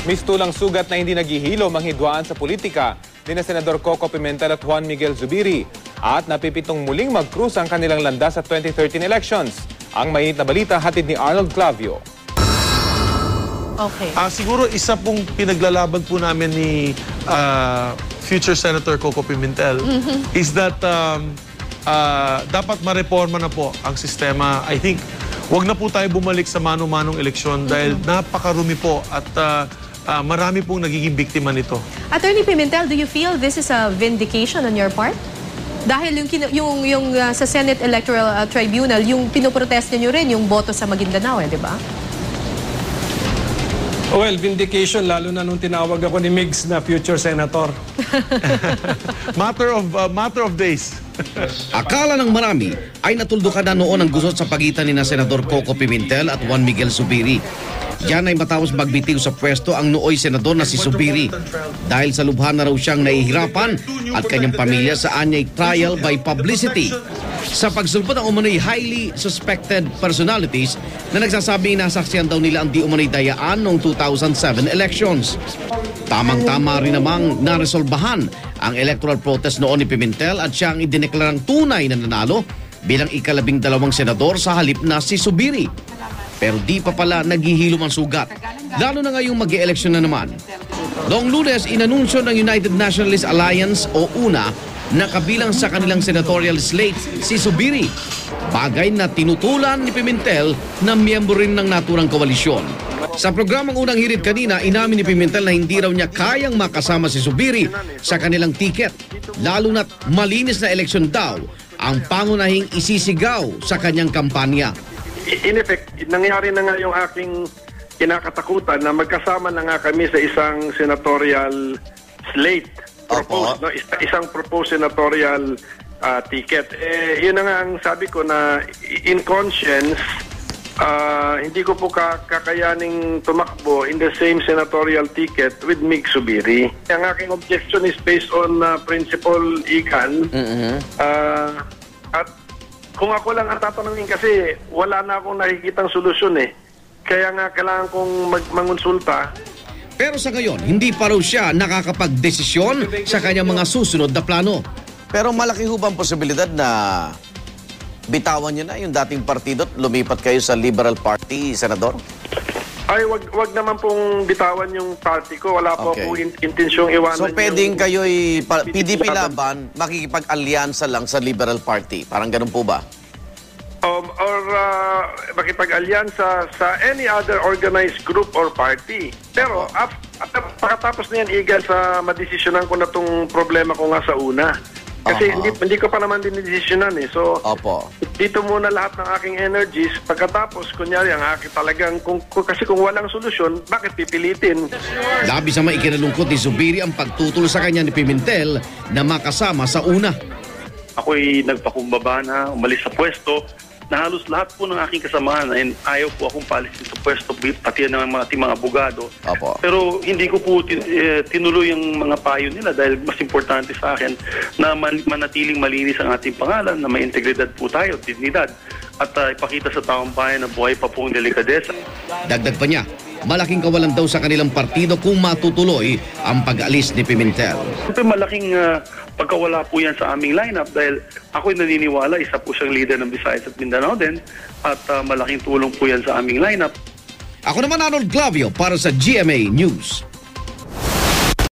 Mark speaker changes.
Speaker 1: Mistulang sugat na hindi naghihilom ang hidwaan sa politika ni na Senador Coco Pimentel at Juan Miguel Zubiri at napipitong muling mag-cruise ang kanilang landas sa 2013 elections. Ang mainit na balita hatid ni Arnold Clavio.
Speaker 2: Okay.
Speaker 3: Siguro isa pong pinaglalaban po namin ni future Senator Coco Pimentel is that dapat mareforma na po ang sistema. I think wag na po tayo bumalik sa mano-manong eleksyon dahil napakarumi po at marami pong nagiging biktima nito.
Speaker 2: Attorney Pimentel, do you feel this is a vindication on your part? Dahil yung sa Senate Electoral Tribunal, yung pinoprotest niyo rin yung boto sa Maguindanao, di ba?
Speaker 4: Well, vindication lalo na nung tinawag ako ni Migs na future senator.
Speaker 3: matter of days.
Speaker 5: Akala ng marami ay natuldukan na noon ang gusot sa pagitan ni na Senador Coco Pimentel at Juan Miguel Zubiri. Diyan ay matapos magbitiw sa pwesto ang nooy senador na si Zubiri dahil sa lubha na raw siyang nahihirapan at kanyang pamilya sa anyay trial by publicity sa pagsulpot ng umano'y highly suspected personalities na nagsasabing nasaksiyan daw nila ang di umano'y dayaan noong 2007 elections. Tamang-tama rin namang naresolbahan ang electoral protest noon ni Pimentel at siya ang idineklarang tunay na nanalo bilang ika-12 senador sa halip na si Zubiri. Pero di pa pala naghihilom ang sugat, lalo na ngayong mag-e-eleksyon na naman. Noong Lunes, inanunsyo ng United Nationalist Alliance o UNA na kabilang sa kanilang senatorial slate si Zubiri. Bagay na tinutulan ni Pimentel na miyembro rin ng naturang koalisyon. Sa programang Unang Hirit kanina, inamin ni Pimentel na hindi raw niya kayang makasama si Zubiri sa kanilang tiket. Lalo na't malinis na eleksyon daw ang pangunahing isisigaw sa kanyang kampanya.
Speaker 6: In effect, nangyari na nga yung aking kinakatakutan na magkasama na nga kami sa isang senatorial slate. Proposed, no? Isang proposed senatorial ticket. Yun na nga ang sabi ko na in conscience, hindi ko po kakayaning tumakbo in the same senatorial ticket with Mig Zubiri. Ang aking objection is based on principle Igan. At kung ako lang ang tatanungin kasi wala na akong nakikitang solusyon eh. Kaya nga kailangan kong mangonsulta.
Speaker 5: Pero sa ngayon, hindi pa raw siya nakakapagdesisyon sa kanyang mga susunod na plano.
Speaker 7: Pero malaki ho bang posibilidad na bitawan niyo na yung dating partido at lumipat kayo sa Liberal Party, Senador?
Speaker 6: Ay, wag naman pong bitawan yung party ko. Wala po akong intensyong iwanan.
Speaker 7: So pwedeng kayo'y PDP laban, makikipag-alyansa lang sa Liberal Party. Parang ganun po ba?
Speaker 6: Or makipag-alyansa sa any other organized group or party. Pero pagkatapos na yan, Igan, sa madesisyonan ko na itong problema ko nga sa una. Kasi hindi ko pa naman dinidesisyonan eh. So, dito muna lahat ng aking energies. Pagkatapos, kunyari, ang aking talagang, kasi kung walang solusyon, bakit pipilitin?
Speaker 5: Labis ang maikinalungkot ni Zubiri ang pagtutol sa kanya ni Pimentel na makasama sa una.
Speaker 8: Ako'y nagpakumbaba na, umalis sa pwesto, na halos lahat po ng aking kasamahan and ayaw po akong palisin sa pwesto, pati ng mga ating mga abogado. Pero hindi ko po tinuloy ang mga payo nila dahil mas importante sa akin na manatiling malinis ang ating pangalan, na may integridad po tayo, dignidad, at ipakita sa taong bayan na buhay pa pong delikadesa.
Speaker 5: Dagdag pa niya, malaking kawalan daw sa kanilang partido kung matutuloy ang pag-alis ni Pimentel.
Speaker 8: Siyempre malaking pagkawala po yan sa aming lineup dahil ako'y naniniwala, isa po siyang leader ng Visayas at Mindanao din at malaking tulong po yan sa aming lineup.
Speaker 5: Ako naman Arnold Clavio para sa GMA News.